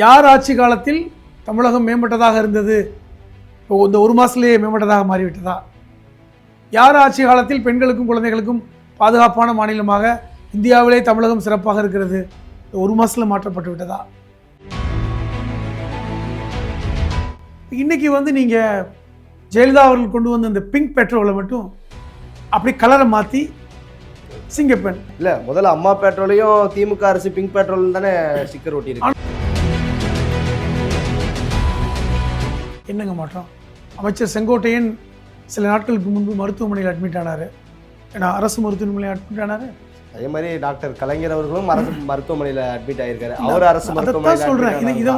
யார் ஆட்சி காலத்தில் தமிழகம் மேம்பட்டதாக இருந்தது? இப்போ இந்த ஒரு மாதத்துலேயே மேம்பட்டதாக மாறிவிட்டதா? யார் ஆட்சி காலத்தில் பெண்களுக்கும் குழந்தைகளுக்கும் பாதுகாப்பான மாநிலமாக இந்தியாவிலே தமிழகம் சிறப்பாக இருக்கிறது? இந்த ஒரு மாதத்தில் மாற்றப்பட்டு விட்டதா? இன்றைக்கி நீங்கள் ஜெயலலிதா அவர்கள் கொண்டு வந்த இந்த பிங்க் பெட்ரோலை மட்டும் அப்படி கலரை மாற்றி சிங்கப்பெண் இல்லை, முதல்ல அம்மா பெட்ரோலையும் திமுக அரசு பிங்க் பெட்ரோல் தானே ஸ்டிக்கர் ஒட்டியிருக்கு. என்னங்க மாற்றம்? அமைச்சர் செங்கோட்டையன் சில நாட்களுக்கு முன்பு மருத்துவமனையில் அட்மிட் ஆனார். ஏன்னா அரசு மருத்துவமனையில் அட்மிட் ஆனார். அதே மாதிரி டாக்டர் கலைஞர் அவர்களும் அரசு மருத்துவமனையில் அட்மிட் ஆகியிருக்காரு. அவர் அரசு மருத்துவமனையில் சொல்கிறேன். இதை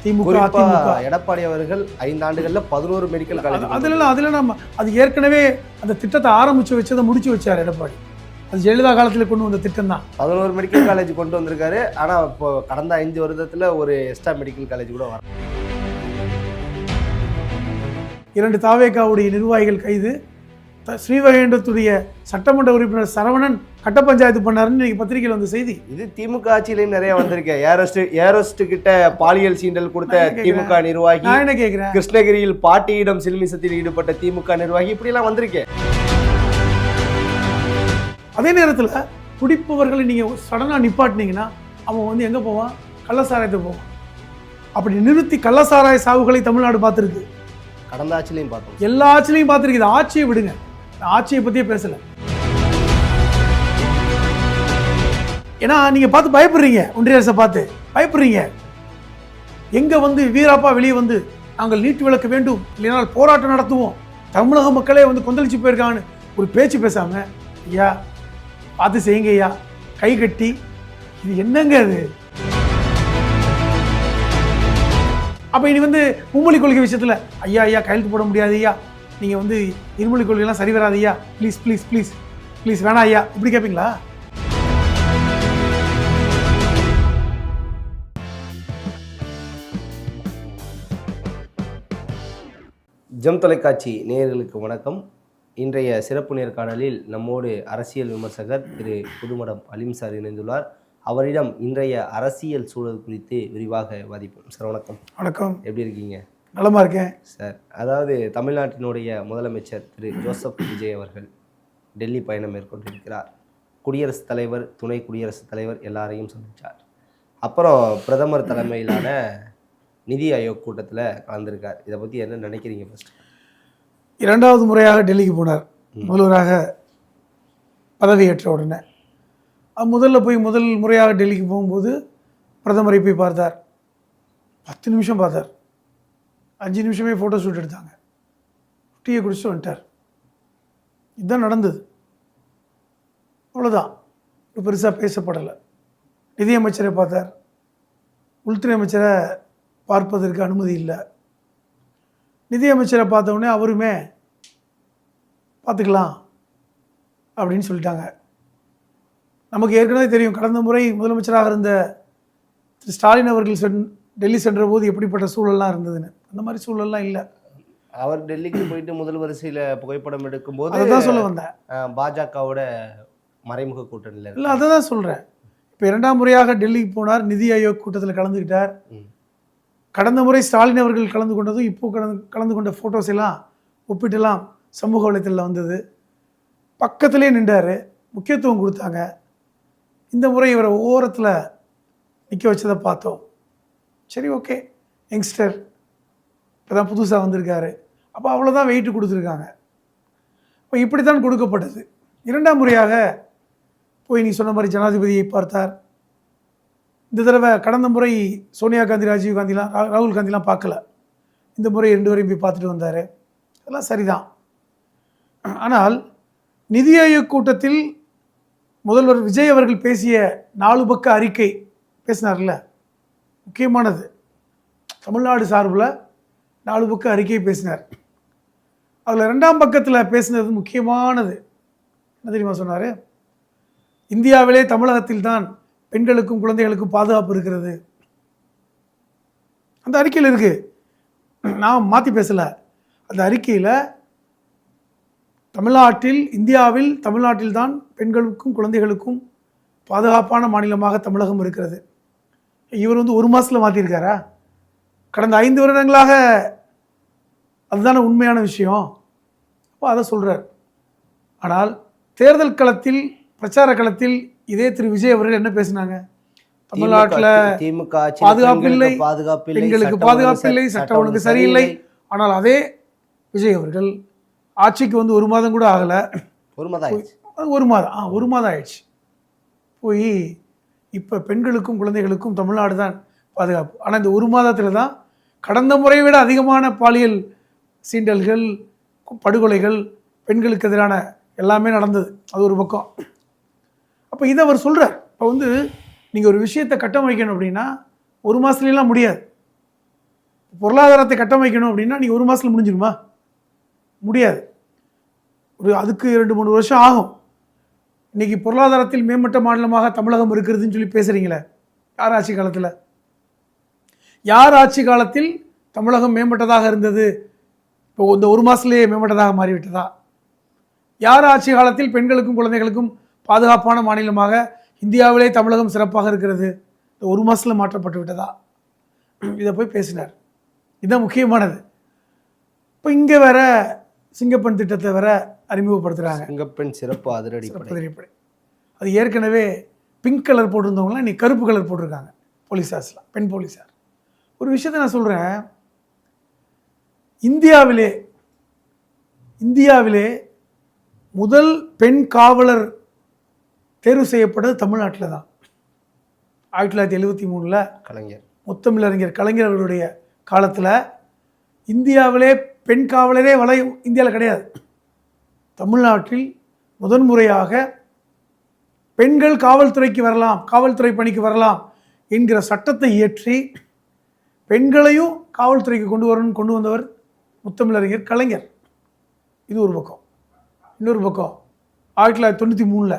திமுக எடப்பாடி அவர்கள் 5 ஆண்டுகள்ல 11 மெடிக்கல் காலேஜ். அதுல நம்ம அது ஏற்கனவே அந்த திட்டத்தை ஆரம்பிச்சு வச்சதை முடிச்சு வச்சார் எடப்பாடி. அது ஜெயலலிதா காலத்தில் கொண்டு வந்த திட்டம் தான். 11 மெடிக்கல் காலேஜ் கொண்டு வந்திருக்காரு. ஆனா இப்போ கடந்த 5 வருடத்துல ஒரு எக்ஸ்ட்ரா மெடிக்கல் காலேஜ் கூட வர. 2 தாவேகாவுடைய நிர்வாகிகள் கைது. ஸ்ரீவைகுண்டத்துடைய சட்டமன்ற உறுப்பினர் சரவணன் கட்ட பஞ்சாயத்து பண்ணாருன்னு இன்னைக்கு பத்திரிகையில் வந்த செய்தி. இது திமுக ஆட்சியிலையும் நிறைய வந்திருக்கேன். ஏரோஸ்ட் கிட்ட பாலியல் சீண்டல் கொடுத்த திமுக நிர்வாகி, நான் என்ன கேட்கிறேன், கிருஷ்ணகிரியில் பாட்டியிடம் சில்மிசத்தில் ஈடுபட்ட திமுக நிர்வாகி, இப்படி எல்லாம் வந்திருக்கேன். அதே நேரத்தில் குடிப்பவர்களை நீங்க சடனா நிப்பாட்டினீங்கன்னா அவன் எங்க போவான்? கள்ளசாராயத்தை போவான். அப்படி நிறுத்தி கள்ளசாராய சாவுகளை தமிழ்நாடு பார்த்துருக்கு. கடந்த ஆட்சியிலையும் பார்த்தோம், எல்லா ஆட்சியிலையும் பார்த்துருக்கு. ஆட்சியை விடுங்க, ஆட்சியை பத்தியே பேசல. ஏன்னா நீங்க பார்த்து பயப்படுறீங்க, ஒன்றிய அரசை பார்த்து பயப்படுறீங்க. எங்க வீராப்பா வெளியே நாங்கள் நீட்டு விளக்க வேண்டும், இல்லைனா போராட்டம் நடத்துவோம், தமிழக மக்களே கொந்தளிச்சு போயிருக்காங்கன்னு ஒரு பேச்சு பேசாம, ஐயா பார்த்து செய்யுங்க ஐயா, கை கட்டி. இது என்னங்க அது? அப்ப இனி மும்மொழி கொள்கை விஷயத்துல ஐயா ஐயா கையெழுத்து போட முடியாது ஐயா, நீங்க இருமொழி கொள்கைலாம் சரி வராது ஐயா, ப்ளீஸ் ப்ளீஸ் ப்ளீஸ் ப்ளீஸ் வேணாம் ஐயா, இப்படி கேட்பீங்களா? ஜெம் தொலைக்காட்சி நேயர்களுக்கு வணக்கம். இன்றைய சிறப்பு நேர்காணலில் நம்மோடு அரசியல் விமர்சகர் திரு புதுமடம் அலீம் சார் இணைந்துள்ளார். அவரிடம் இன்றைய அரசியல் சூழல் குறித்து விரிவாக வாதிப்போம். சார் வணக்கம். வணக்கம். எப்படி இருக்கீங்க? நலமா இருக்கேன் சார். அதாவது தமிழ்நாட்டினுடைய முதலமைச்சர் திரு ஜோசப் விஜய் அவர்கள் டெல்லி பயணம் மேற்கொண்டிருக்கிறார். குடியரசுத் தலைவர், துணை குடியரசுத் தலைவர் எல்லாரையும் சந்தித்தார். அப்புறம் பிரதமர் தலைமையிலான நிதி ஆயோக் கூட்டத்தில் கலந்திருக்கார். இதை பற்றி என்ன நினைக்கிறீங்க? ஃபர்ஸ்ட் 2வது முறையாக டெல்லிக்கு போனார். முதல்வராக பதவியேற்ற உடனே முதல் முறையாக டெல்லிக்கு போகும்போது பிரதமரை போய் பார்த்தார். 10 நிமிஷம் பார்த்தார். 5 நிமிஷமே ஃபோட்டோ ஷூட் எடுத்தாங்க. டீயை குடிச்சுட்டு வந்துட்டார். இதுதான் நடந்தது. அவ்வளோதான். பெருசாக பேசப்படலை. நிதியமைச்சரை பார்த்தார். உள்துறை அமைச்சரை பார்ப்பதற்கு அனுமதி இல்லை. நிதியமைச்சரை பார்த்தவுடனே அவருமே பார்த்துக்கலாம் அப்படின்னு சொல்லிட்டாங்க. நமக்கு ஏற்கனவே தெரியும், கடந்த முறை முதலமைச்சராக இருந்த திரு ஸ்டாலின் அவர்கள் டெல்லி சென்ற போது எப்படிப்பட்ட சூழல்லாம் இருந்ததுன்னு. அந்த மாதிரி சூழல்லாம் இல்லை. அவர் டெல்லிக்கு போயிட்டு முதல் வரிசையில் புகைப்படம் எடுக்கும்போது அதை தான் சொல்ல வந்தேன். பாஜகவோட மறைமுக கூட்டணியில் இல்லை, அதை தான் சொல்கிறேன். இப்போ 2ஆம் முறையாக டெல்லிக்கு போனார். நிதி ஆயோக் கூட்டத்தில் கலந்துக்கிட்டார். கடந்த முறை ஸ்டாலின் அவர்கள் கலந்து கொண்டதும் இப்போ கலந்து கொண்ட ஃபோட்டோஸ் எல்லாம் ஒப்பிட்டுலாம் சமூக வலைத்தளத்தில் வந்தது. பக்கத்திலே நின்றார், முக்கியத்துவம் கொடுத்தாங்க. இந்த முறை இவரை ஓரத்தில் நிற்க வச்சதை பார்த்தோம். சரி, ஓகே, யங்ஸ்டர் இப்போ தான் புதுசாக வந்திருக்காரு, அப்போ அவ்வளோதான் வெயிட்டு கொடுத்துருக்காங்க. இப்போ இப்படி தான் கொடுக்கப்பட்டது. 2ஆம் முறையாக போய் நீ சொன்ன மாதிரி ஜனாதிபதியை பார்த்தார். இந்த தடவை கடந்த முறை சோனியா காந்தி, ராஜீவ் காந்திலாம், ராகுல் காந்திலாம் பார்க்கல. இந்த முறை 2 வரையும் போய் பார்த்துட்டு வந்தார். அதெல்லாம் சரிதான். ஆனால் நிதி ஆயோக் கூட்டத்தில் முதல்வர் விஜய் அவர்கள் பேசிய 4 பக்க அறிக்கை பேசினார்ல, முக்கியமானது. தமிழ்நாடு சார்பில் 4 பக்க அறிக்கை பேசினார். அதில் 2ஆம் பக்கத்தில் பேசினது முக்கியமானது. என்ன தெரியுமா சொன்னார்? இந்தியாவிலே தமிழகத்தில் தான் பெண்களுக்கும் குழந்தைகளுக்கும் பாதுகாப்பு இருக்கிறது. அந்த அறிக்கையில் இருக்கு, நான் மாற்றி பேசலை. அந்த அறிக்கையில் இந்தியாவில் தமிழ்நாட்டில் தான் பெண்களுக்கும் குழந்தைகளுக்கும் பாதுகாப்பான மாநிலமாக தமிழகம் இருக்கிறது. இவர் வந்து ஒரு மாதத்தில் மாற்றிருக்காரா? கடந்த 5 வருடங்களாக அதுதானே உண்மையான விஷயம். அப்போ அதை சொல்கிறார். ஆனால் தேர்தல் களத்தில், பிரச்சார களத்தில் இதே திரு விஜய் அவர்கள் என்ன பேசினாங்க? தமிழ்நாட்டில் திமுக பாதுகாப்பு இல்லை, பெண்களுக்கு பாதுகாப்பு இல்லை, சட்டம் ஒழுங்கு சரியில்லை. ஆனால் அதே விஜய் அவர்கள் ஆட்சிக்கு வந்து 1 மாதம் கூட ஆகலை, 1 மாதம் ஆயிடுச்சு, 1 மாதம் ஆயிடுச்சு போய் இப்போ பெண்களுக்கும் குழந்தைகளுக்கும் தமிழ்நாடு தான் பாதுகாப்பு. ஆனால் இந்த 1 மாதத்தில் தான் கடந்த முறையை விட அதிகமான பாலியல் சீண்டல்கள், படுகொலைகள், பெண்களுக்கு எதிரான எல்லாமே நடந்தது. அது ஒரு பக்கம். அப்போ இதை அவர் சொல்கிறார். இப்போ வந்து நீங்கள் ஒரு விஷயத்தை கட்டமைக்கணும் அப்படின்னா 1 மாதத்துலாம் முடியாது. பொருளாதாரத்தை கட்டமைக்கணும் அப்படின்னா நீங்கள் 1 மாதத்தில் முடிஞ்சிடுமா? முடியாது. அதுக்கு 2-3 வருஷம் ஆகும். இன்றைக்கி பொருளாதாரத்தில் மேம்பட்ட மாநிலமாக தமிழகம் இருக்கிறதுன்னு சொல்லி பேசுகிறீங்களே, யார் ஆட்சி காலத்தில்? யார் ஆட்சி காலத்தில் தமிழகம் மேம்பட்டதாக இருந்தது? இப்போ இந்த 1 மாதத்துலேயே மேம்பட்டதாக மாறிவிட்டதா? யார் ஆட்சி காலத்தில் பெண்களுக்கும் குழந்தைகளுக்கும் பாதுகாப்பான மாநிலமாக இந்தியாவிலே தமிழகம் சிறப்பாக இருக்கிறது? இந்த 1 மாதத்தில் மாற்றப்பட்டு விட்டதா? இதை போய் பேசினார். இதுதான் முக்கியமானது. இப்போ இங்கே வேற சிங்கப்பெண் திட்டத்தை வேற அறிமுகப்படுத்துகிறாங்க. சிங்கப்பெண் சிறப்பு அதிரடிப்படை. அது ஏற்கனவே பிங்க் கலர் போட்டிருந்தவங்களாம் இன்னைக்கு கருப்பு கலர் போட்டிருக்காங்க போலீஸார்ஸ்லாம், பெண் போலீஸார். ஒரு விஷயத்தை நான் சொல்கிறேன். இந்தியாவிலே முதல் பெண் காவலர் தேர்வு செய்யப்பட்டது தமிழ்நாட்டில் தான். 1973 கலைஞர், முத்தமிழறிஞர் கலைஞர் அவர்களுடைய காலத்தில் இந்தியாவிலே பெண் காவலரே இந்தியாவில் கிடையாது. தமிழ்நாட்டில் முதன்முறையாக பெண்கள் காவல்துறைக்கு வரலாம், காவல்துறை பணிக்கு வரலாம் என்கிற சட்டத்தை இயற்றி பெண்களையும் காவல்துறைக்கு கொண்டு வந்தவர் முத்தமிழறிஞர் கலைஞர். இது ஒரு பக்கம். இன்னொரு பக்கம் 1993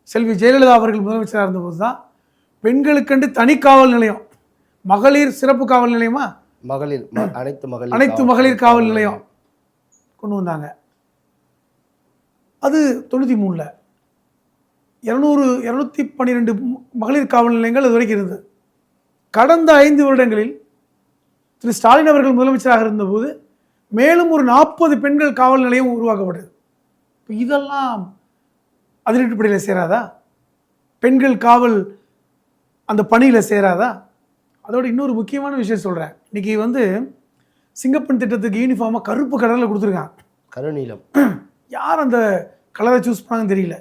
செல்வி ஜெயலலிதா அவர்கள் முதலமைச்சராக இருந்தபோது தான் பெண்களுக்கென்று தனி காவல் நிலையம், மகளிர் சிறப்பு காவல் நிலையமா, அனைத்து மகளிர் காவல் நிலையம் கொண்டு வந்தாங்க. அது 93 212 மகளிர் காவல் நிலையங்கள் அது வரைக்கும் இருந்தது. கடந்த 5 வருடங்களில் திரு ஸ்டாலின் அவர்கள் முதலமைச்சராக இருந்தபோது மேலும் ஒரு 40 பெண்கள் காவல் நிலையம் உருவாக்கப்பட்டது. இப்போ இதெல்லாம் அதிரடிப்படையில் சேராதா? பெண்கள் காவல் அந்த பணியில் சேராதா? அதோட இன்னொரு முக்கியமான விஷயம் சொல்கிறேன். இன்றைக்கி வந்து சிங்கப்பெண் திட்டத்துக்கு யூனிஃபார்மாக கருப்பு கலரில் கொடுத்துருக்காங்க, கருநீலம். யார் அந்த கலரை சூஸ் பண்ணாங்கன்னு தெரியல.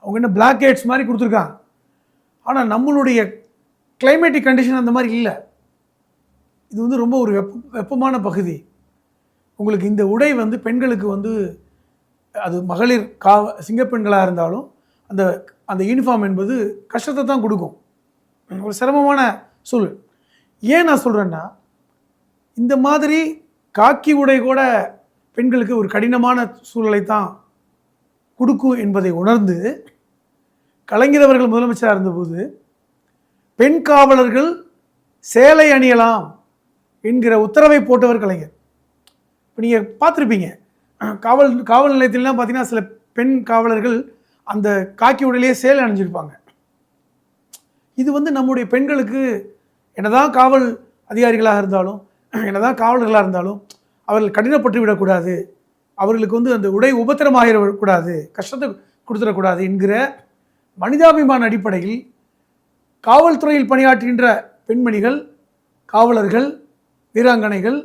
அவங்க என்ன பிளாக் ஹெட்ஸ் மாதிரி கொடுத்துருக்காங்க. ஆனால் நம்மளுடைய கிளைமேட்டிக் கண்டிஷன் அந்த மாதிரி இல்லை. இது வந்து ரொம்ப ஒரு வெப்பமான பகுதி. உங்களுக்கு இந்த உடை வந்து பெண்களுக்கு வந்து அது மகளிர் சிங்கப்பெண்களாக இருந்தாலும் அந்த அந்த யூனிஃபார்ம் என்பது கஷ்டத்தை தான் கொடுக்கும், ஒரு சிரமமான சூழல். ஏன் நான் சொல்கிறேன்னா, இந்த மாதிரி காக்கி உடை கூட பெண்களுக்கு ஒரு கடினமான சூழலை தான் கொடுக்கும் என்பதை உணர்ந்து கலைஞர் அவர்கள் முதலமைச்சராக இருந்தபோது பெண் காவலர்கள் சேலை அணியலாம் என்கிற உத்தரவை போட்டவர் கலைஞர். இப்போ நீங்கள் பார்த்துருப்பீங்க, காவல் நிலையத்திலாம் பார்த்தீங்கன்னா சில பெண் காவலர்கள் அந்த காக்கி உடையிலேயே சேலை அணிஞ்சிருப்பாங்க. இது வந்து நம்முடைய பெண்களுக்கு என்னதான் காவல் அதிகாரிகளாக இருந்தாலும், என்னதான் காவலர்களாக இருந்தாலும் அவர்கள் கடினப்பட்டு விடக்கூடாது, அவர்களுக்கு வந்து அந்த உடை உபத்திரமாகிடக்கூடாது, கஷ்டத்தை கொடுத்துடக்கூடாது என்கிற மனிதாபிமான அடிப்படையில் காவல்துறையில் பணியாற்றுகின்ற பெண்மணிகள், காவலர்கள், வீராங்கனைகள்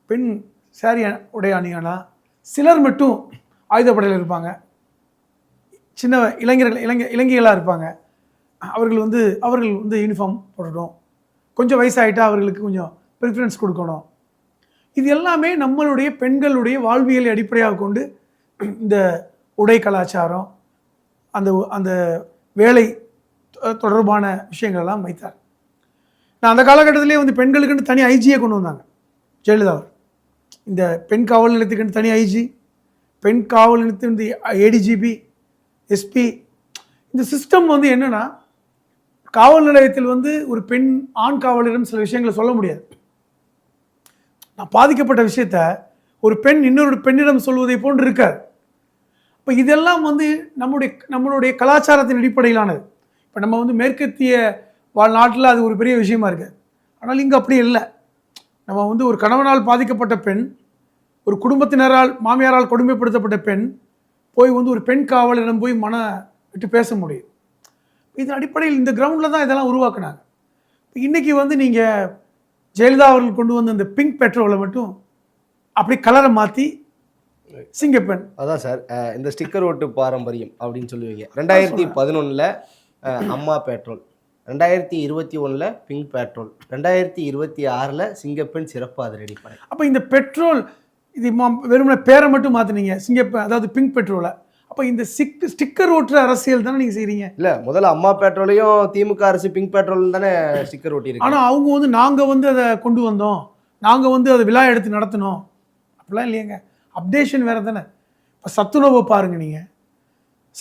பெண் சாரி உடை அணியலாம். சிலர் மட்டும் ஆயுதப்படையில் இருப்பாங்க, சின்ன இளைஞர்களாக இருப்பாங்க. அவர்கள் வந்து யூனிஃபார்ம் போடணும். கொஞ்சம் வயசாகிட்டா அவர்களுக்கு கொஞ்சம் ப்ரிஃபரன்ஸ் கொடுக்கணும். இது எல்லாமே நம்மளுடைய பெண்களுடைய வாழ்வியலை அடிப்படையாக கொண்டு இந்த உடை கலாச்சாரம், அந்த வேலை தொடர்பான விஷயங்கள்லாம் வைத்தார். நான் அந்த காலகட்டத்திலே வந்து பெண்களுக்குன்னு தனி ஐஜியை கொண்டு வந்தாங்க ஜெயலலிதா அவர். இந்த பெண் காவல் நிலையத்துக்குன்னு தனி ஐஜி, பெண் காவல் நிலையத்து ஏடிஜிபி, எஸ்பி. இந்த சிஸ்டம் வந்து என்னென்னா, காவல் நிலையத்தில் வந்து ஒரு பெண் ஆண் காவலரிடம் சில விஷயங்களை சொல்ல முடியாது. நான் பாதிக்கப்பட்ட விஷயத்த ஒரு பெண் இன்னொரு பெண்ணிடம் சொல்வதை போன்று இருக்காது. இப்போ இதெல்லாம் வந்து நம்மளுடைய கலாச்சாரத்தின் அடிப்படையிலானது. இப்போ நம்ம வந்து மேற்கத்திய நாட்டில் அது ஒரு பெரிய விஷயமா இருக்குது. ஆனால் இங்கே அப்படி இல்லை. நம்ம வந்து ஒரு கணவனால் பாதிக்கப்பட்ட பெண், ஒரு குடும்பத்தினரால் மாமியாரால் கொடுமைப்படுத்தப்பட்ட பெண் போய் வந்து ஒரு பெண் காவலரிடம் போய் விட்டு பேச முடியும். இதன் அடிப்படையில் இந்த கிரவுண்டில் தான் இதெல்லாம் உருவாக்குனாங்க. இன்றைக்கி வந்து நீங்கள் ஜெயலலிதா அவர்கள் கொண்டு வந்த இந்த பிங்க் பெட்ரோலை மட்டும் அப்படி கலரை மாற்றி சிங்கப்பெண். அதான் சார், இந்த ஸ்டிக்கர் ஓட்டு பாரம்பரியம் அப்படின்னு சொல்லுவீங்க. 2011 அம்மா பெட்ரோல், 2021 பிங்க் பெட்ரோல், 2026 சிங்கப்பெண் சிறப்பு அதிரடிப்படை. அப்போ இந்த பெட்ரோல் இது வெறுமனே பேரை மட்டும் மாற்றினீங்க, சிங்கப்பெண், அதாவது பிங்க் பெட்ரோலை. அப்போ இந்த ஸ்டிக்கர் ஓட்டுற அரசியல் தானே நீங்கள் செய்கிறீங்க? இல்லை, முதல்ல அம்மா பெட்ரோலையும் திமுக அரசு பிங்க் பெட்ரோல் தானே ஸ்டிக்கர் ஓட்டியிருக்கு. ஆனால் அவங்க வந்து நாங்கள் வந்து அதை கொண்டு வந்தோம், நாங்கள் வந்து அதை விழா எடுத்து நடத்தினோம் அப்படிலாம் இல்லையங்க. அப்டேஷன் வேறு தானே. இப்போ சத்துணவை பாருங்கள் நீங்கள்.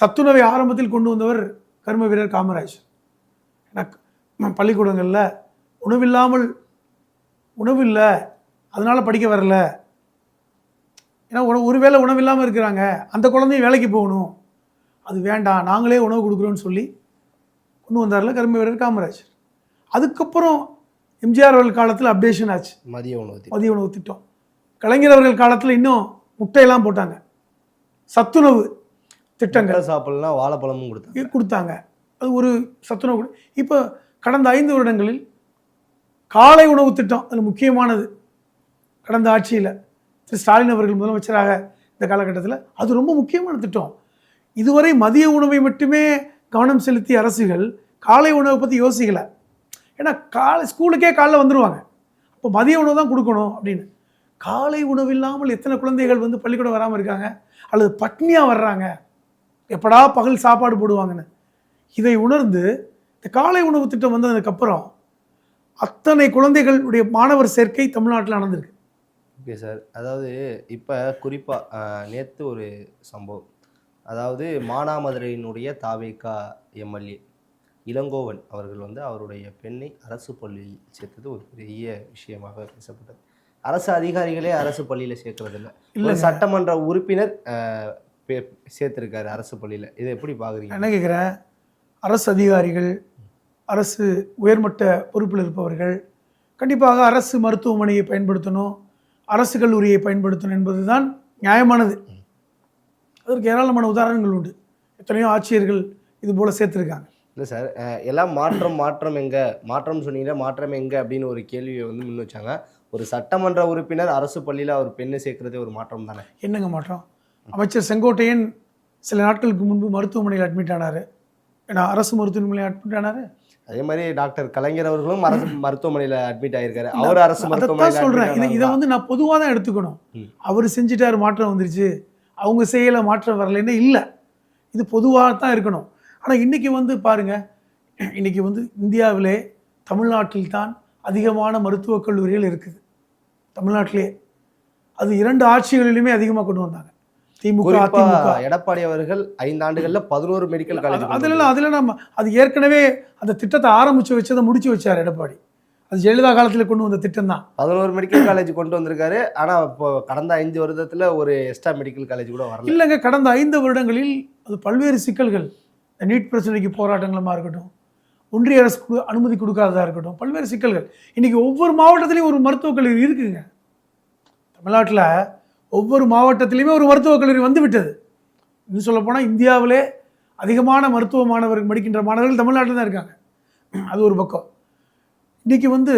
சத்துணவை ஆரம்பத்தில் கொண்டு வந்தவர் கர்ம வீரர் காமராஜ். ஏன்னா பள்ளிக்கூடங்களில் உணவு இல்லை அதனால் படிக்க வரல, ஏன்னா ஒருவேளை உணவு இல்லாமல் இருக்கிறாங்க, அந்த குழந்தையும் வேலைக்கு போகணும், அது வேண்டாம், நாங்களே உணவு கொடுக்குறோன்னு சொல்லி கொண்டு வந்தார்ல கர்ம வீரர் காமராஜ். அதுக்கப்புறம் எம்ஜிஆர் அவர்கள் காலத்தில் அப்டேஷன் ஆச்சு, மதிய உணவு திட்டம். கலைஞர் அவர்கள் காலத்தில் இன்னும் முட்டையெல்லாம் போட்டாங்க, சத்துணவு திட்டங்கள், சாப்பிடலாம் வாழைப்பழமும் கொடுத்தாங்க. அது ஒரு சத்துணவு. இப்போ கடந்த 5 வருடங்களில் காலை உணவு திட்டம் அது முக்கியமானது. கடந்த ஆட்சியில் திரு ஸ்டாலின் அவர்கள் முதலமைச்சராக இந்த காலகட்டத்தில் அது ரொம்ப முக்கியமான திட்டம். இதுவரை மதிய உணவை மட்டுமே கவனம் செலுத்திய அரசுகள் காலை உணவை பற்றி யோசிக்கலை. ஏன்னா ஸ்கூலுக்கே காலைல வந்துடுவாங்க, அப்போ மதிய உணவு தான் கொடுக்கணும் அப்படின்னு. காலை உணவு இல்லாமல் எத்தனை குழந்தைகள் வந்து பள்ளிக்கூடம் வராமல் இருக்காங்க, அல்லது பட்னியாக வர்றாங்க, எப்படா பகல் சாப்பாடு போடுவாங்கன்னு. இதை உணர்ந்து இந்த காலை உணவு திட்டம் வந்ததுக்கப்புறம் அத்தனை குழந்தைகளுடைய மாணவர் சேர்க்கை தமிழ்நாட்டில் நடந்திருக்கு. ஓகே சார், அதாவது இப்போ குறிப்பாக நேற்று ஒரு சம்பவம், அதாவது மானாமதுரையினுடைய தாவேகா எம்எல்ஏ இளங்கோவன் அவர்கள் வந்து அவருடைய பெண்ணை அரசு பள்ளியில் சேர்த்தது ஒரு பெரிய விஷயமாக பேசப்பட்டது. அரசு அதிகாரிகளே அரசு பள்ளியில் சேர்க்கறதில்ல, இல்லை சட்டமன்ற உறுப்பினர் சேர்த்துருக்காரு அரசு பள்ளியில். இதை எப்படி பார்க்குறீங்க? என்ன கேட்குறேன், அரசு அதிகாரிகள், அரசு உயர்மட்ட பொறுப்பில் இருப்பவர்கள் கண்டிப்பாக அரசு மருத்துவமனையை பயன்படுத்தணும், அரசு கல்லூரியை பயன்படுத்தணும் என்பது தான் நியாயமானது. அதற்கு ஏராளமான உதாரணங்கள் உண்டு, எத்தனையோ ஆட்சியர்கள் இது போல் சேர்த்துருக்காங்க. இல்லை சார், எல்லாம் மாற்றம் எங்கே, மாற்றம் சொன்னீங்கன்னா மாற்றம் எங்கே அப்படின்னு ஒரு கேள்வியை வந்து முன் வச்சாங்க. ஒரு சட்டமன்ற உறுப்பினர் அரசு பள்ளியில் அவர் பெண்ணை சேர்க்கறதே ஒரு மாற்றம் தானே? என்னங்க மாற்றம்? அமைச்சர் செங்கோட்டையன் சில நாட்களுக்கு முன்பு மருத்துவமனையில் அட்மிட் ஆனார். ஏன்னா அரசு மருத்துவமனையில் அட்மிட் ஆனார். அதே மாதிரி டாக்டர் கலைஞர் அவர்களும் அரசு மருத்துவமனையில் அட்மிட் ஆகியிருக்காரு. அவர் அரசு மருத்துவமனையில் சொல்கிறேன். இதை வந்து நான் பொதுவாக தான் எடுத்துக்கணும். அவர் செஞ்சுட்டார், மாற்றம் வந்துருச்சு, அவங்க செய்யலை, மாற்றம் வரலைன்னு இல்லை. இது பொதுவாக தான் இருக்கணும். ஆனால் இன்றைக்கி வந்து பாருங்கள், இன்றைக்கி வந்து இந்தியாவிலே தமிழ்நாட்டில் தான் அதிகமான மருத்துவக் கல்லூரிகள் இருக்குது. தமிழ்நாட்டிலே அது 2 ஆட்சிகளிலுமே அதிகமாக கொண்டு வந்தாங்க. திமுக அதிமுக. எடப்பாடி அவர்கள் 5 ஆண்டுகளில் 11 மெடிக்கல் காலேஜ். அதில் நம்ம அது ஏற்கனவே அந்த திட்டத்தை ஆரம்பித்து வச்சதை முடிச்சு வச்சார் எடப்பாடி. அது ஜெயலலிதா காலத்தில் கொண்டு வந்த திட்டம் தான். 11 மெடிக்கல் காலேஜ் கொண்டு வந்திருக்காரு. ஆனால் இப்போ கடந்த 5 வருடத்தில் ஒரு எக்ஸ்ட்ரா மெடிக்கல் காலேஜ் கூட வரல. இல்லைங்க, கடந்த 5 வருடங்களில் அது பல்வேறு சிக்கல்கள், நீட் பிரச்சனைக்கு போராட்டங்களுமா இருக்கட்டும், ஒன்றிய அரசு அனுமதி கொடுக்காததாக இருக்கட்டும், பல்வேறு சிக்கல்கள். இன்றைக்கி ஒவ்வொரு மாவட்டத்திலையும் ஒரு மருத்துவக் கல்லூரி இருக்குதுங்க. தமிழ்நாட்டில் ஒவ்வொரு மாவட்டத்திலையுமே ஒரு மருத்துவக் கல்லூரி வந்து விட்டது. இன்னும் சொல்லப்போனால் இந்தியாவிலே அதிகமான மருத்துவ மாணவர்கள் படிக்கின்ற மாணவர்கள் தமிழ்நாட்டில் தான் இருக்காங்க. அது ஒரு பக்கம். இன்றைக்கி வந்து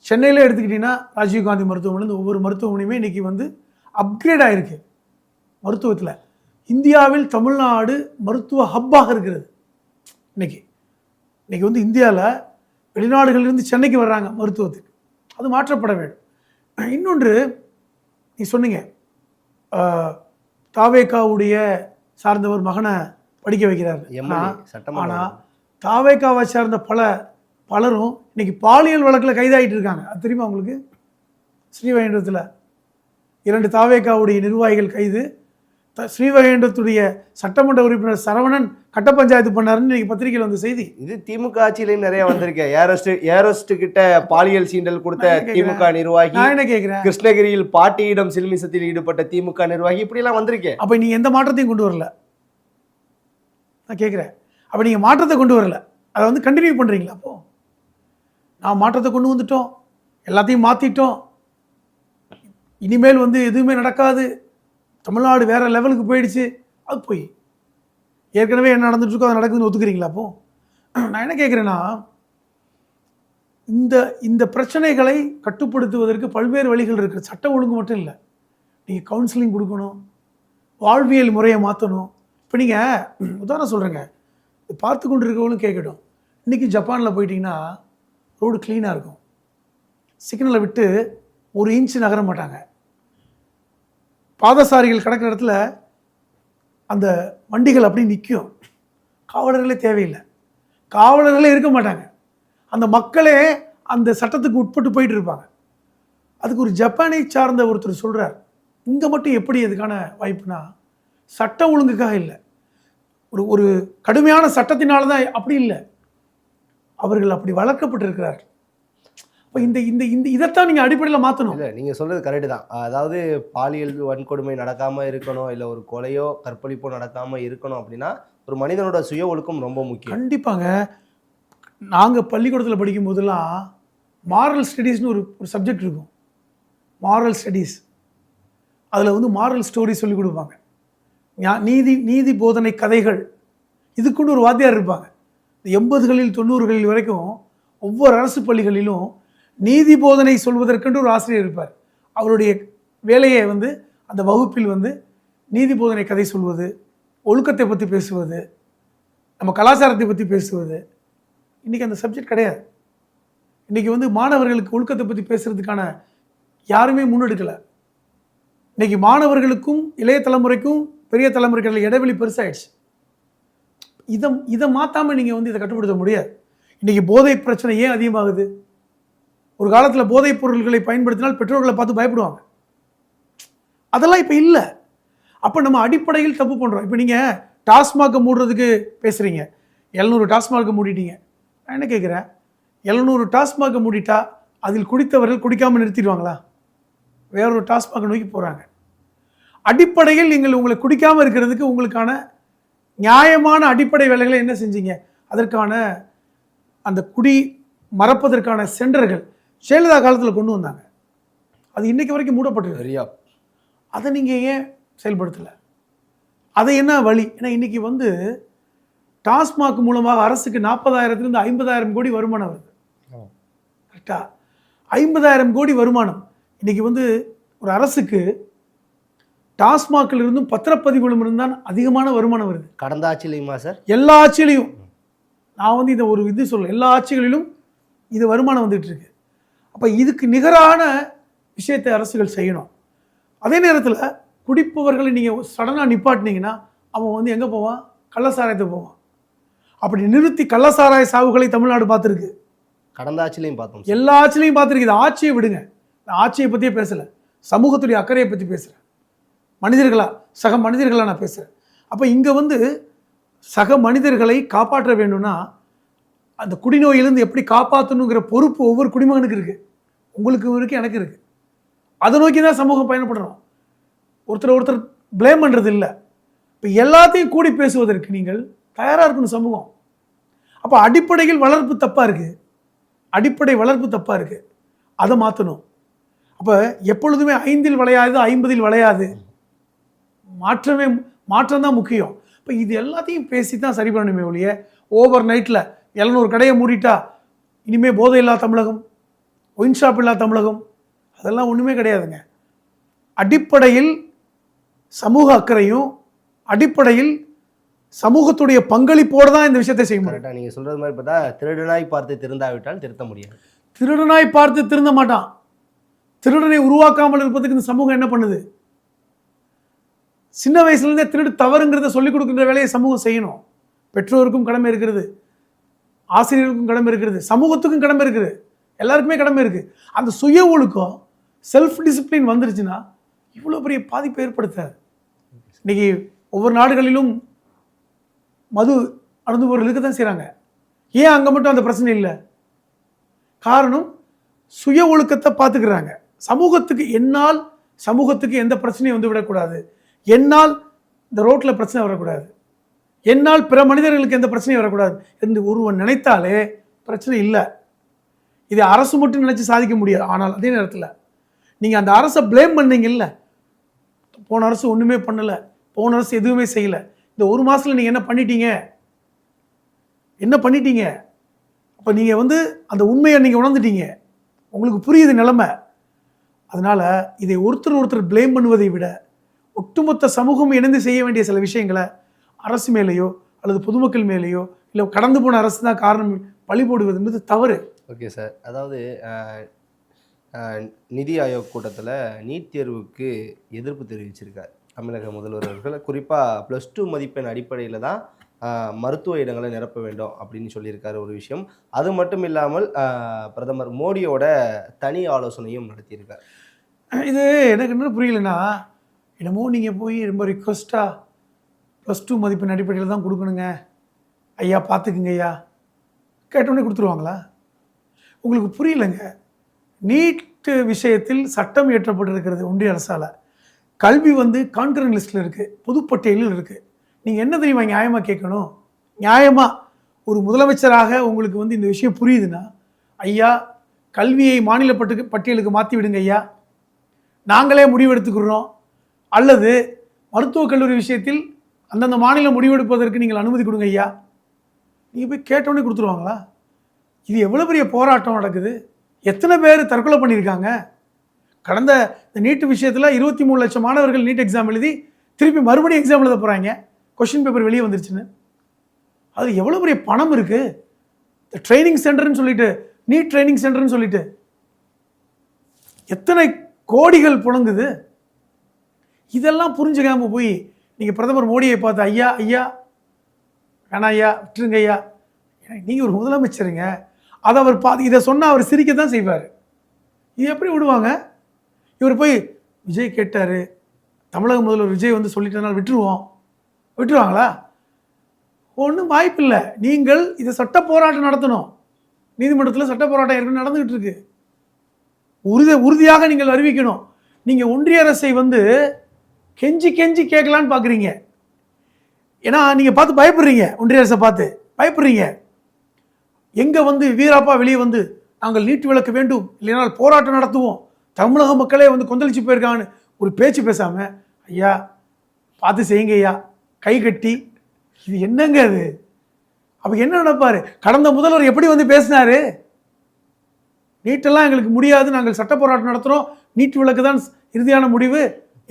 சென்னையில் எடுத்துக்கிட்டிங்கன்னா ராஜீவ்காந்தி மருத்துவமனை, ஒவ்வொரு மருத்துவமனையுமே இன்றைக்கி வந்து அப்கிரேட் ஆகிருக்கு மருத்துவத்தில். இந்தியாவில் தமிழ்நாடு மருத்துவ ஹப்பாக இருக்கிறது. இன்றைக்கி வந்து இந்தியாவில் வெளிநாடுகளிலிருந்து சென்னைக்கு வர்றாங்க மருத்துவத்துக்கு. அது மாற்றப்பட வேண்டும். இன்னொன்று, நீ சொன்னீங்க தாவேகாவுடைய சார்ந்தவர் மகனை படிக்க வைக்கிறார். ஆனால் தாவேகாவை சார்ந்த பலரும் இன்னைக்கு பாலியல் வழக்கில் கைதாகிட்டு இருக்காங்க. அது தெரியுமா உங்களுக்கு? ஸ்ரீவைகுண்டத்தில் 2 தாவேகாவுடைய நிர்வாகிகள் கைது, ஸ்ரீவைகுண்டத்துடைய சட்டமன்ற உறுப்பினர் சரவணன் கட்ட பஞ்சாயத்து பண்ணாருன்னு இன்னைக்கு பத்திரிகையில் வந்த செய்தி. இது திமுக ஆட்சியிலையும் நிறைய வந்திருக்கேன். ஏரோஸ்ட் கிட்ட பாலியல் சீண்டல் கொடுத்த திமுக நிர்வாகி, நான் என்ன கேட்கிறேன், கிருஷ்ணகிரியில் பாட்டியிடம் சிலுமிசத்தில் ஈடுபட்ட திமுக நிர்வாகி, இப்படி எல்லாம் வந்திருக்கேன். அப்ப நீங்க எந்த மாற்றத்தையும் கொண்டு வரல. நான் கேட்கிறேன், அப்ப நீங்க மாற்றத்தை கொண்டு வரல, அதை வந்து கண்டினியூ பண்றீங்களா? அப்போ நான் மாற்றத்தை கொண்டு வந்துட்டோம், எல்லாத்தையும் மாத்திட்டோம், இனிமேல் வந்து எதுவுமே நடக்காது, தமிழ்நாடு வேற லெவலுக்கு போயிடுச்சு, அது போய் ஏற்கனவே என்ன நடந்துட்டு இருக்கோ அது நடக்குதுன்னு ஒத்துக்கிறீங்களா? அப்போ நான் என்ன கேட்குறேன்னா, இந்த பிரச்சனைகளை கட்டுப்படுத்துவதற்கு பல்வேறு வழிகள் இருக்குது. சட்டம் ஒழுங்கு மட்டும் இல்லை, நீங்கள் கவுன்சிலிங் கொடுக்கணும், வாழ்வியல் முறையை மாற்றணும். இப்போ நீங்கள் உதாரணம் சொல்கிறேங்க, பார்த்து கொண்டு இருக்கவங்களும் கேட்கட்டும். இன்றைக்கி ஜப்பானில் போயிட்டீங்கன்னா ரோடு க்ளீனாக இருக்கும், சிக்னலை விட்டு 1 இன்ச்சு நகர மாட்டாங்க, பாதசாரிகள் கிடக்கிற இடத்துல அந்த வண்டிகள் அப்படி நிற்கும், காவலர்களே தேவையில்லை, காவலர்களே இருக்க மாட்டாங்க, அந்த மக்களே அந்த சட்டத்துக்கு உட்பட்டு போயிட்டு இருப்பாங்க. அதுக்கு ஒரு ஜப்பானை சார்ந்த ஒருத்தர் சொல்கிறார், இங்கே மட்டும் எப்படி அதுக்கான வாய்ப்புனா சட்டம் ஒழுங்குக்காக இல்லை, ஒரு கடுமையான சட்டத்தினால தான், அப்படி இல்லை, அவர்கள் அப்படி வளர்க்கப்பட்டிருக்கிறார். இப்போ இந்த இதைத்தான் நீங்கள் அடிப்படையில் மாற்றணும். இல்லை, நீங்கள் சொல்கிறது கரெக்டு தான். அதாவது பாலியல் வன்கொடுமை நடக்காமல் இருக்கணும், இல்லை ஒரு கொலையோ கற்பழிப்போ நடக்காமல் இருக்கணும் அப்படின்னா ஒரு மனிதனோட சுய ஒழுக்கம் ரொம்ப முக்கியம். கண்டிப்பாங்க. நாங்கள் பள்ளிக்கூடத்தில் படிக்கும் போதெல்லாம் மாரல் ஸ்டடீஸ்னு ஒரு சப்ஜெக்ட் இருக்கும், மாரல் ஸ்டடீஸ். அதில் வந்து மாரல் ஸ்டோரி சொல்லி கொடுப்பாங்க, நீதி போதனை கதைகள். இதுக்குன்னு ஒரு வாத்தியார் இருப்பாங்க. 80களில் 90களில் வரைக்கும் ஒவ்வொரு அரசு பள்ளிகளிலும் நீதி போதனை சொல்வதற்கென்று ஒரு ஆசிரியர் இருப்பார். அவருடைய வேலையை வந்து அந்த வகுப்பில் வந்து நீதி போதனை கதை சொல்வது, ஒழுக்கத்தை பற்றி பேசுவது, நம்ம கலாச்சாரத்தை பற்றி பேசுவது. இன்றைக்கி அந்த சப்ஜெக்ட் கிடையாது. இன்றைக்கி வந்து மாணவர்களுக்கு ஒழுக்கத்தை பற்றி பேசுகிறதுக்கான யாருமே முன்னெடுக்கலை. இன்றைக்கி மாணவர்களுக்கும் இளைய தலைமுறைக்கும் பெரிய தலைமுறைகள் இடைவெளி பெருசாகிடுச்சு. இதை மாற்றாமல் நீங்கள் வந்து இதை கட்டுப்படுத்த முடியாது. இன்றைக்கி போதை பிரச்சனை ஏன் அதிகமாகுது? ஒரு காலத்தில் போதைப் பொருட்களை பயன்படுத்தினால் பெற்றோர்களை பார்த்து பயப்படுவாங்க, அதெல்லாம் இப்போ இல்லை. அப்போ நம்ம அடிப்படையில் தப்பு பண்ணுறோம். இப்போ நீங்கள் டாஸ்மாகை மூடுறதுக்கு பேசுகிறீங்க, 700 டாஸ்மாகை மூடிட்டீங்க. நான் என்ன கேட்குறேன், 700 டாஸ்மாகை மூடிட்டா அதில் குடித்தவர்கள் குடிக்காமல் நிறுத்திடுவாங்களா? வேறொரு டாஸ்மாகை நோக்கி போகிறாங்க. அடிப்படையில் நீங்கள் உங்களை குடிக்காமல் இருக்கிறதுக்கு உங்களுக்கான நியாயமான அடிப்படை வேலைகளை என்ன செஞ்சீங்க? அதற்கான அந்த குடி மறப்பதற்கான சென்டர்கள் ஜெயலலிதா காலத்தில் கொண்டு வந்தாங்க, அது இன்னைக்கு வரைக்கும் மூடப்பட்டிருக்கு. அதை நீங்கள் ஏன் செயல்படுத்தலை? அதை என்ன வழி? ஏன்னா இன்னைக்கு வந்து டாஸ்மாக் மூலமாக அரசுக்கு 40,000 50,000 கோடி வருமானம் வருது. கரெக்டா? 50,000 கோடி வருமானம் இன்னைக்கு வந்து ஒரு அரசுக்கு டாஸ்மாகில் இருந்தும் பத்திரப்பதிவுகளும் இருந்தால் அதிகமான வருமானம் வருது. கடந்த ஆட்சியிலையுமா சார்? எல்லா ஆட்சியிலையும். நான் வந்து இதை ஒரு இது சொல்ல, எல்லா ஆட்சிகளிலும் இது வருமானம் வந்துட்டு இருக்கு. அப்போ இதுக்கு நிகரான விஷயத்தை அரசுகள் செய்யணும். அதே நேரத்தில் குடிப்பவர்களை நீங்கள் சடனாக நிப்பாட்டினீங்கன்னா அவன் வந்து எங்கே போவான்? கள்ளசாராயத்தை போவான். அப்படி நிறுத்தி கள்ளசாராய சாவுகளை தமிழ்நாடு பார்த்துருக்கு. கடந்த ஆட்சியிலையும் பார்த்தோம், எல்லா ஆட்சியிலையும் பார்த்துருக்கு. இது ஆட்சியை விடுங்க, நான் ஆட்சியை பற்றியே பேசலை, சமூகத்துடைய அக்கறையை பற்றி பேசுகிறேன், மனிதர்களா சக மனிதர்களா நான் பேசுகிறேன். அப்போ இங்கே வந்து சக மனிதர்களை காப்பாற்ற வேணும்னா அந்த குடிநோயிலிருந்து எப்படி காப்பாற்றணுங்கிற பொறுப்பு ஒவ்வொரு குடிமகனுக்கு இருக்குது. உங்களுக்கு இருக்குது, எனக்கு இருக்குது. அதை நோக்கி தான் சமூகம் பயணப்படுறோம். ஒருத்தர் பிளேம் பண்ணுறது இல்லை. இப்போ எல்லாத்தையும் கூடி பேசுவதற்கு நீங்கள் தயாராக இருக்கணும் சமூகம். அப்போ அடிப்படையில் வளர்ப்பு தப்பாக இருக்குது, அடிப்படை வளர்ப்பு தப்பாக இருக்குது, அதை மாற்றணும். அப்போ எப்பொழுதுமே 5இல் வளையாது 50இல் வளையாது, மாற்றம் தான் முக்கியம். இப்போ இது எல்லாத்தையும் பேசி தான் சரி பண்ணணுமே ஒழிய ஓவர் நைட்டில் 700 கடையை மூடிட்டா இனிமேல் போதை இல்லா தமிழகம், ஒயின் ஷாப் இல்லா தமிழகம், அதெல்லாம் ஒன்றுமே கிடையாதுங்க. அடிப்படையில் சமூக அக்கறையும் அடிப்படையில் சமூகத்துடைய பங்களிப்போடு தான் இந்த விஷயத்தை செய்ய முடியும். நீங்கள் சொல்கிறது மாதிரி பார்த்தா திருடனாய் பார்த்து திருந்தாவிட்டால் திருத்த முடியாது. திருடனாய் பார்த்து திருந்த மாட்டான். திருடனை உருவாக்காமல் இருப்பதுக்கு இந்த சமூகம் என்ன பண்ணுது? சின்ன வயசுலேருந்தே திருடு தவறுங்கிறத சொல்லிக் கொடுக்கின்ற வேலையை சமூகம் செய்யணும். பெற்றோருக்கும் கடமை இருக்கிறது, ஆசிரியருக்கும் கடமை இருக்கிறது, சமூகத்துக்கும் கடமை இருக்குது, எல்லாருக்குமே கடமை இருக்குது. அந்த சுய ஒழுக்கம் செல்ஃப் டிசிப்ளின் வந்துருச்சுன்னா இவ்வளோ பெரிய பாதிப்பை ஏற்படுத்தாது. இன்னைக்கு ஒவ்வொரு நாடுகளிலும் மது அருந்துபவர்கள் இருக்க தான் செய்கிறாங்க. ஏன் அங்கே மட்டும் அந்த பிரச்சனை இல்லை? காரணம் சுய ஒழுக்கத்தை பார்த்துக்கிறாங்க. சமூகத்துக்கு எந்த பிரச்சனையும் வந்து விடக்கூடாது, என்னால் இந்த ரோட்டில் பிரச்சனை வரக்கூடாது, என்னால் பிற மனிதர்களுக்கு எந்த பிரச்சனையும் வரக்கூடாது என்று ஒருவன் நினைத்தாலே பிரச்சனை இல்லை. இதை அரசு மட்டும் நினைச்சு சாதிக்க முடியாது. ஆனால் அதே நேரத்தில் நீங்கள் அந்த அரசை ப்ளேம் பண்ணீங்கல்ல, போன அரசு ஒன்றுமே பண்ணலை, போன அரசு எதுவுமே செய்யலை, இந்த ஒரு மாதத்தில் நீங்கள் என்ன பண்ணிட்டீங்க? அப்போ நீங்கள் வந்து அந்த உண்மையை நீங்கள் உணர்ந்துட்டீங்க, உங்களுக்கு புரியுது நிலைமை. அதனால் இதை ஒருத்தர் ப்ளேம் பண்ணுவதை விட ஒட்டுமொத்த சமூகம் இணைந்து செய்ய வேண்டிய சில விஷயங்களை அரசு மேலேயோ அல்லது பொதுமக்கள் மேலேயோ இல்லை கடந்து போன அரசு தான் காரணம் பழி போடுவது என்பது தவறு. Okay sir. அதாவது நிதி ஆயோக் கூட்டத்தில் நீட் தேர்வுக்கு எதிர்ப்பு தெரிவிச்சிருக்கார் தமிழக முதல்வர் அவர்கள். குறிப்பாக +2 மதிப்பெண் அடிப்படையில் தான் மருத்துவ இடங்களை நிரப்ப வேண்டும் அப்படின்னு சொல்லியிருக்காரு ஒரு விஷயம். அது மட்டும் இல்லாமல் பிரதமர் மோடியோட தனி ஆலோசனையும் நடத்தியிருக்கார். இது எனக்கு என்ன புரியலன்னா, என்னமோ நீங்கள் போய் ரொம்ப ரிக்வஸ்ட்டாக +2 மதிப்பெண் அடிப்படையில் தான் கொடுக்கணுங்க ஐயா, பார்த்துக்குங்க ஐயா, கேட்டோடனே கொடுத்துருவாங்களா? உங்களுக்கு புரியலைங்க. நீட் விஷயத்தில் சட்டம் இயற்றப்பட்டிருக்கிறது ஒன்றிய அரசால். கல்வி வந்து கான்கரண்ட் லிஸ்ட்டில் இருக்குது, பொதுப்பட்டியலில் இருக்குது. நீங்கள் என்ன தெரியுமா நியாயமாக கேட்கணும்? நியாயமாக ஒரு முதலமைச்சராக உங்களுக்கு வந்து இந்த விஷயம் புரியுதுன்னா, ஐயா கல்வியை மாநில பட்டியலுக்கு மாற்றி விடுங்க ஐயா, நாங்களே முடிவெடுத்துக்கிறோம், அல்லது மருத்துவக் கல்லூரி விஷயத்தில் அந்தந்த மாநிலம் முடிவெடுப்பதற்கு நீங்கள் அனுமதி கொடுங்க ஐயா, நீங்கள் போய் கேட்டோடனே கொடுத்துருவாங்களா? இது எவ்வளோ பெரிய போராட்டம் நடக்குது, எத்தனை பேர் தற்கொலை பண்ணியிருக்காங்க. கடந்த இந்த நீட் விஷயத்தில் 23 லட்சம் மாணவர்கள் நீட் எக்ஸாம் எழுதி திருப்பி மறுபடியும் எக்ஸாம் எழுத போகிறாங்க, கொஷின் பேப்பர் வெளியே வந்துருச்சுன்னு. அது எவ்வளோ பெரிய பணம் இருக்குது. இந்த ட்ரைனிங் சென்டர்னு சொல்லிட்டு, நீட் ட்ரைனிங் சென்டர்னு சொல்லிட்டு எத்தனை கோடிகள் புழங்குது. இதெல்லாம் புரிஞ்சுக்காம போய் நீங்கள் பிரதமர் மோடியை பார்த்து ஐயா ஐயா வேணா ஐயா விட்டுருங்க ஐயா, நீங்கள் ஒரு முதலமைச்சருங்க, அதை அவர் பார்த்து இதை சொன்னால் அவர் சிரிக்க தான் செய்வார். இது எப்படி விடுவாங்க? இவர் போய் விஜய் கேட்டார், தமிழக முதல்வர் விஜய் வந்து சொல்லிட்டனால விட்டுருவாங்களா? ஒன்றும் வாய்ப்பில்லை. நீங்கள் இதை சட்ட போராட்டம் நடத்தணும். நீதிமன்றத்தில் சட்ட போராட்டம் ஏற்கனவே நடந்துகிட்டு இருக்கு. உறுதியாக நீங்கள் அறிவிக்கணும். நீங்கள் ஒன்றிய அரசை வந்து கெஞ்சி கேட்கலான்னு பார்க்குறீங்க. ஏன்னா நீங்கள் பார்த்து பயப்படுறீங்க, ஒன்றிய அரசை பார்த்து பயப்படுறீங்க. எங்கே வந்து வீராப்பா வெளியே வந்து நாங்கள் நீட் விலக்க வேண்டும், இல்லைனால் போராட்டம் நடத்துவோம், தமிழக மக்களே வந்து கொந்தளிச்சு போயிருக்காங்கன்னு ஒரு பேச்சு பேசாமல் ஐயா பார்த்து செய்யுங்க ஐயா, கை கட்டி. இது என்னங்க அது? அப்போ என்ன நினைப்பாரு? கடந்த முதல்வர் எப்படி வந்து பேசினாரு? நீட்டெல்லாம் எங்களுக்கு முடியாது, நாங்கள் சட்ட போராட்டம் நடத்துகிறோம், நீட் விலக்கு தான் இறுதியான முடிவு,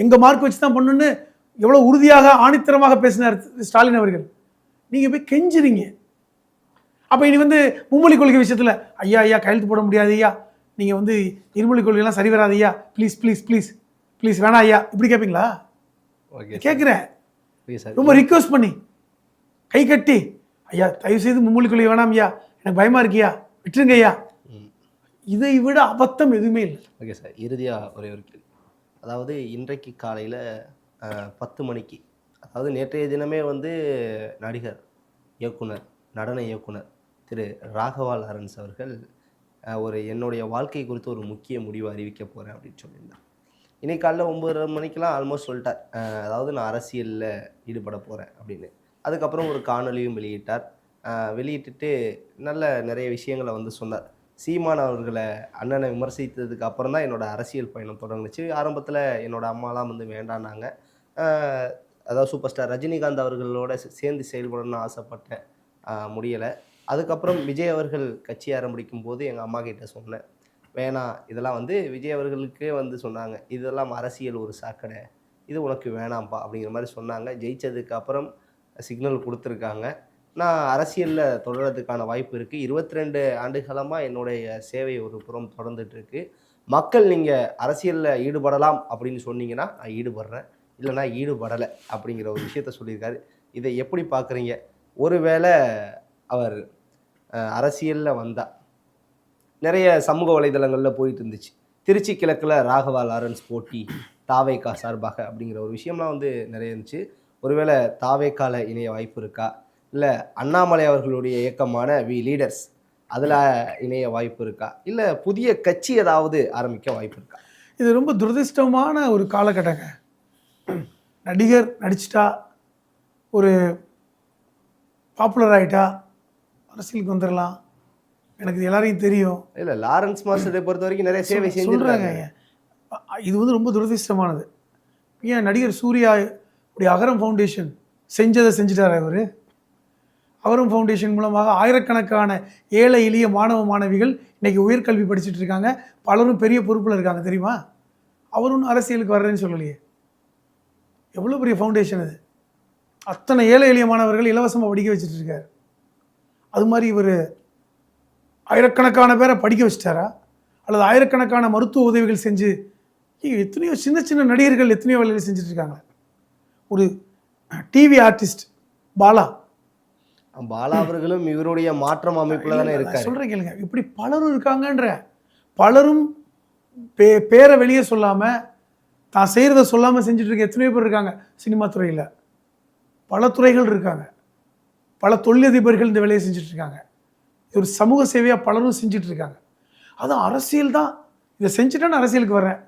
எங்கள் மார்க் வச்சு தான் பண்ணுன்னு எவ்வளோ உறுதியாக ஆணித்தரமாக பேசினார் ஸ்டாலின் அவர்கள். நீங்கள் போய் கெஞ்சுறீங்க. அப்போ இனி வந்து மும்மொழி கொள்கை விஷயத்தில் ஐயா கையெழுத்து போட முடியாது ஐயா, நீங்கள் வந்து இருமொழி கொள்கைலாம் சரி வராது ஐயா, ப்ளீஸ் வேணா ஐயா, இப்படி கேட்பீங்களா? ஓகே கேட்குறேன், ரொம்ப ரிக்வஸ்ட் பண்ணி கை கட்டி ஐயா தயவு செய்து மும்மொழி கொள்கை வேணாம் ஐயா, எனக்கு பயமாக இருக்கியா, விட்டுருங்க ஐயா. இதை விட அபத்தம் எதுவுமே இல்லை. ஓகே சார், இறுதியாக ஒரே ஒரு கேள்வி. அதாவது இன்றைக்கு காலையில் 10 மணிக்கு, அதாவது நேற்றைய தினமே வந்து நடிகர், இயக்குனர், நடன இயக்குனர் திரு ராகவா லாரன்ஸ் அவர்கள் என்னுடைய வாழ்க்கை குறித்து ஒரு முக்கிய முடிவை அறிவிக்க போகிறேன் அப்படின்னு சொல்லியிருந்தார். இன்னைக்கு காலைல 9:30 மணிக்கெலாம் ஆல்மோஸ்ட் சொல்லிட்டார், அதாவது நான் அரசியலில் ஈடுபட போகிறேன் அப்படின்னு. அதுக்கப்புறம் ஒரு காணொலியும் வெளியிட்டார். வெளியிட்டுட்டு நிறைய விஷயங்களை வந்து சொன்னார். சீமான் அவர்களை அண்ணனை விமர்சித்ததுக்கு அப்புறம் தான் என்னோடய அரசியல் பயணம் தொடங்குச்சு. ஆரம்பத்தில் என்னோடய அம்மாலாம் வந்து வேண்டான்னாங்க. அதாவது சூப்பர் ஸ்டார் ரஜினிகாந்த் அவர்களோட சேர்ந்து செயல்படணும்னு ஆசைப்பட்டேன், முடியலை. அதுக்கப்புறம் விஜய் அவர்கள் கட்சி ஆரம்பிக்கும் போது எங்கள் அம்மா கிட்ட சொன்னேன், வேணாம், இதெல்லாம் வந்து விஜய் அவர்களுக்கே வந்து சொன்னாங்க, இதெல்லாம் அரசியல் ஒரு சாக்கடை, இது உனக்கு வேணாம்ப்பா அப்படிங்கிற மாதிரி சொன்னாங்க. ஜெயித்ததுக்கு அப்புறம் சிக்னல் கொடுத்துருக்காங்க. நான் அரசியலில் தொடர்றதுக்கான வாய்ப்பு இருக்குது. 22 ஆண்டுகாலமாக என்னுடைய சேவை ஒரு புறம் தொடர்ந்துட்டுருக்கு. மக்கள் நீங்கள் அரசியலில் ஈடுபடலாம் அப்படின்னு சொன்னீங்கன்னா நான் ஈடுபடுறேன், இல்லைனா ஈடுபடலை அப்படிங்கிற ஒரு விஷயத்த சொல்லியிருக்காரு. இதை எப்படி பார்க்குறீங்க? ஒருவேளை அவர் அரசியலில் வந்தால், நிறைய சமூக வலைதளங்களில் போயிட்டு இருந்துச்சு, திருச்சி கிழக்கில் ராகவா லாரன்ஸ் போட்டி தாவேகா சார்பாக அப்படிங்கிற ஒரு விஷயம்லாம் வந்து நிறைய இருந்துச்சு. ஒருவேளை தாவேகால இணைய வாய்ப்பு இருக்கா? இல்லை அண்ணாமலை அவர்களுடைய இயக்கமான வி லீடர்ஸ் அதில் இணைய வாய்ப்பு இருக்கா? இல்லை புதிய கட்சி ஏதாவது ஆரம்பிக்க வாய்ப்பு இருக்கா? இது ரொம்ப துரதிர்ஷ்டமான ஒரு காலகட்டங்க. நடிகர் நடிச்சிட்டா, ஒரு பாப்புலர் ஆகிட்டா அரசியலுக்கு வந்துடலாம். எனக்கு இது எல்லாரையும் தெரியும். இல்லை லாரன்ஸ் மாஸ்டரை பொறுத்த வரைக்கும் நிறைய சேவை சொல்கிறாங்க. செஞ்சுருக்காங்க. இது வந்து ரொம்ப துரதிர்ஷ்டமானது. ஏன் நடிகர் சூர்யா உடைய அகரம் ஃபவுண்டேஷன் செஞ்சதை செஞ்சுட்டார் அவர். அகரம் ஃபவுண்டேஷன் மூலமாக ஆயிரக்கணக்கான ஏழை எளிய மாணவ மாணவிகள் இன்றைக்கி உயர்கல்வி படிச்சுட்டு இருக்காங்க. பலரும் பெரிய பொறுப்பில் இருக்காங்க தெரியுமா? அவரும் அரசியலுக்கு வர்றேன்னு சொல்லலையே. எவ்வளோ பெரிய ஃபவுண்டேஷன் அது. அத்தனை ஏழை எளிய மாணவர்கள் இலவசமாக படிக்க வச்சுட்டு இருக்கார். அது மாதிரி இவர் ஆயிரக்கணக்கான பேரை படிக்க வச்சிட்டாரா? அல்லது ஆயிரக்கணக்கான மருத்துவ உதவிகள் செஞ்சு எத்தனையோ சின்ன சின்ன நடிகர்கள் எத்தனையோ வேலைகள் செஞ்சுட்டு இருக்காங்க. ஒரு டிவி ஆர்டிஸ்ட் பாலா அவர்களும் இவருடைய மாற்றம் அமைப்புல தானே இருக்காரு. சொல்கிறேன் கேளுங்க. இப்படி பலரும் இருக்காங்கன்ற. பலரும் பேரை வெளியே சொல்லாமல், தான் செய்கிறத சொல்லாமல் செஞ்சுட்டு இருக்க எத்தனையோ பேர் இருக்காங்க. சினிமா துறையில் பல துறைகள் இருக்காங்க. பல தொழிலதிபர்கள் இந்த வேலையை செஞ்சுட்டு இருக்காங்க. இது ஒரு சமூக சேவையாக பலரும் செஞ்சுட்டு இருக்காங்க. அதுவும் அரசியல் தான். இதை செஞ்சுட்டா நான் அரசியலுக்கு வர்றேன்,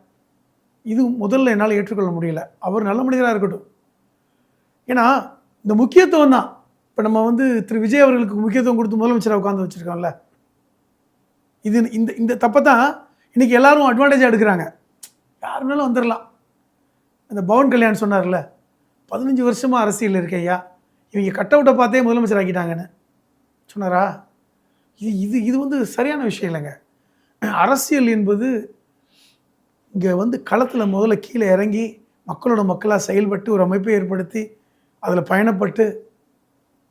இது முதல்ல என்னால் ஏற்றுக்கொள்ள முடியல. அவர் நல்ல மனிதராக இருக்கட்டும். ஏன்னா இந்த முக்கியத்துவம் தான். இப்போ நம்ம வந்து திரு விஜய் அவர்களுக்கு முக்கியத்துவம் கொடுத்து முதலமைச்சராக உட்காந்து வச்சுருக்கோம்ல, இது இந்த இந்த தப்பை தான் இன்றைக்கி எல்லாரும் அட்வான்டேஜாக எடுக்கிறாங்க. யாருனாலும் வந்துடலாம். அந்த பவன் கல்யாண் சொன்னார்ல, 15 வருஷமாக அரசியல் இருக்கையா, இவங்க கட் அவுட்டை பார்த்தே முதலமைச்சர் ஆக்கிட்டாங்கன்னு சொன்னாரா? இது இது இது வந்து சரியான விஷயம் இல்லைங்க. அரசியல் என்பது இங்கே வந்து களத்தில் முதல்ல கீழே இறங்கி மக்களோட மக்களாக செயல்பட்டு ஒரு அமைப்பை ஏற்படுத்தி அதில் பயணப்பட்டு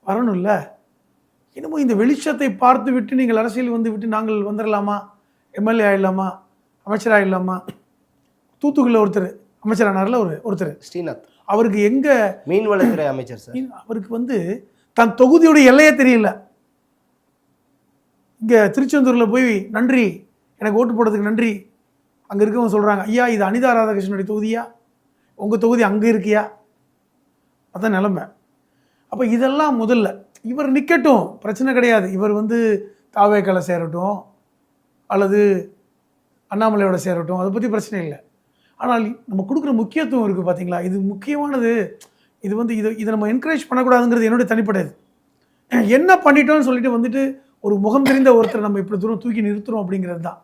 வரணும்ல. என்னமோ இந்த வெளிச்சத்தை பார்த்து விட்டு நீங்கள் அரசியல் வந்து விட்டு நாங்கள் வந்துடலாமா, எம்எல்ஏ ஆகிடலாமா, அமைச்சர் ஆகிடலாமா. தூத்துக்குடியில் ஒருத்தர் அமைச்சர் ஆனார்ல, ஒருத்தர் ஸ்ரீநாத், அவருக்கு எங்கே மீன்வளத்துறை அமைச்சர் சார், அவருக்கு வந்து தன் தொகுதியோட எல்லையே தெரியல. இங்கே திருச்செந்தூரில் போய் நன்றி, எனக்கு ஓட்டு போடுறதுக்கு நன்றி, அங்கே இருக்கவங்க சொல்கிறாங்க, ஐயா இது அனிதா ராதாகிருஷ்ணனுடைய தொகுதியா, உங்கள் தொகுதி அங்கே இருக்கியா? அதான் நிலைமை. அப்போ இதெல்லாம் முதல்ல இவர் நிற்கட்டும், பிரச்சனை கிடையாது. இவர் வந்து தாவேக்கால சேரட்டும் அல்லது அண்ணாமலையோட சேரட்டும், அதை பற்றி பிரச்சனை இல்லை. ஆனால் நம்ம கொடுக்குற முக்கியத்துவம் இருக்குது பார்த்தீங்களா, இது முக்கியமானது. இது வந்து இதை நம்ம என்கரேஜ் பண்ணக்கூடாதுங்கிறது என்னுடைய தனிப்பட்டது. என்ன பண்ணிட்டோம்னு சொல்லிட்டு வந்துட்டு ஒரு முகம் தெரிந்த ஒருத்தரை நம்ம இப்படி தூரம் தூக்கி நிறுத்துறோம் அப்படிங்கிறது தான்.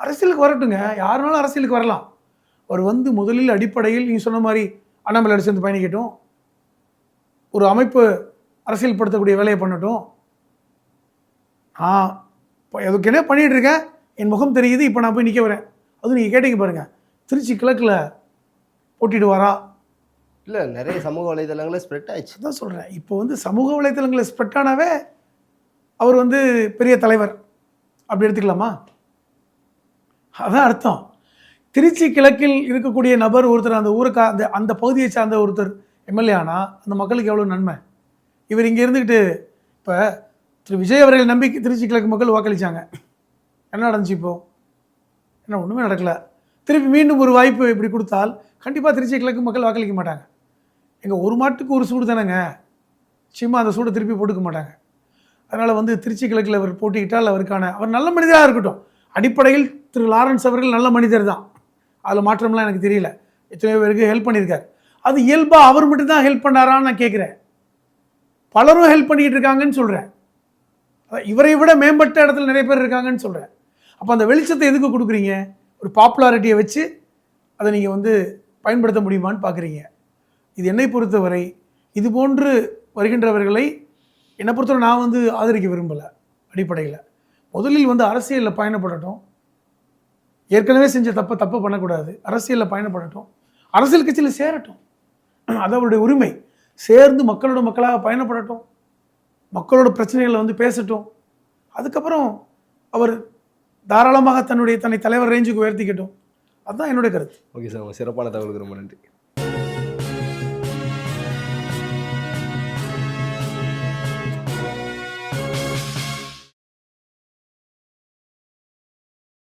அரசியலுக்கு வரட்டுங்க, யாருனாலும் அரசியலுக்கு வரலாம். அவர் வந்து முதலில் அடிப்படையில் நீங்கள் சொன்ன மாதிரி அண்ணாமலையோட சேர்ந்து பயணிக்கட்டும், ஒரு அமைப்பு அரசியல் படுத்தக்கூடிய வேலையை பண்ணட்டும். இப்போ எதுக்கு என்ன பண்ணிகிட்டு இருக்கேன், என் முகம் தெரியுது, இப்போ நான் போய் நிற்க வரேன். அதுவும் நீங்கள் கேட்டீங்க பாருங்கள், திருச்சி கிழக்கில் போட்டிடுவாரா? இல்லை, நிறைய சமூக வலைதளங்களில் ஸ்ப்ரெட் ஆயிடுச்சு. தான் சொல்கிறேன். இப்போ வந்து சமூக வலைதளங்களில் ஸ்ப்ரெட் ஆனாவே அவர் வந்து பெரிய தலைவர் அப்படி எடுத்துக்கலாமா? அதான் அர்த்தம். திருச்சி கிழக்கில் இருக்கக்கூடிய நபர் ஒருத்தர் அந்த ஊருக்கு அந்த பகுதியை சார்ந்த ஒருத்தர் எம்எல்ஏ ஆனால் அந்த மக்களுக்கு எவ்வளோ நன்மை. இவர் இங்கே இருந்துக்கிட்டு இப்போ திரு விஜய் அவர்கள் நம்பி திருச்சி கிழக்கு மக்கள் வாக்களித்தாங்க. என்ன நடந்துச்சு இப்போது? என்ன ஒன்றுமே நடக்கலை. திருப்பி மீண்டும் ஒரு வாய்ப்பு இப்படி கொடுத்தால் கண்டிப்பாக திருச்சி கிழக்கு மக்கள் வாக்களிக்க மாட்டாங்க. எங்கள் ஒரு மாட்டுக்கு ஒரு சூடு தானேங்க, சும்மா அந்த சூடை திருப்பி போட்டுக்க மாட்டாங்க. அதனால் வந்து திருச்சி கிழக்கில் அவர் போட்டிக்கிட்டால் அவர் நல்ல மனிதராக இருக்கட்டும். அடிப்படையில் திரு லாரன்ஸ் அவர்கள் நல்ல மனிதர் தான், அதில் மாற்றம்லாம் எனக்கு தெரியல. எத்தனையோ பேருக்கு ஹெல்ப் பண்ணியிருக்காரு. அது இயல்பாக அவர் மட்டும்தான் ஹெல்ப் பண்ணாரான்னு நான் கேட்குறேன். பலரும் ஹெல்ப் பண்ணிக்கிட்டு இருக்காங்கன்னு சொல்கிறேன். இவரை விட மேம்பட்ட இடத்துல நிறைய பேர் இருக்காங்கன்னு சொல்கிறேன். அப்போ அந்த வெளிச்சத்தை எதுக்கு கொடுக்குறீங்க? ஒரு பாப்புலாரிட்டியை வச்சு அதை நீங்கள் வந்து பயன்படுத்த முடியுமான்னு பார்க்குறீங்க. இது என்னை பொறுத்தவரை இது போன்று வருகின்றவர்களை என்னை பொறுத்தவரை நான் வந்து ஆதரிக்க விரும்பலை. அடிப்படையில் முதலில் வந்து அரசியலில் பயணப்படட்டும். ஏற்கனவே செஞ்ச தப்பை பண்ணக்கூடாது. அரசியலில் பயணப்படட்டும், அரசியல் கட்சியில் சேரட்டும், அது அவருடைய உரிமை. சேர்ந்து மக்களோட மக்களாக பயணப்படட்டும், மக்களோட பிரச்சனைகளை வந்து பேசட்டும். அதுக்கப்புறம் அவர் தாராளமாக தன்னை தலைவர் ரேஞ்சுக்கு உயர்த்திக்கட்டும். அதுதான் என்னுடைய கருத்து. ஓகே சார், சிறப்பான தகவலுக்கு ரொம்ப நன்றி.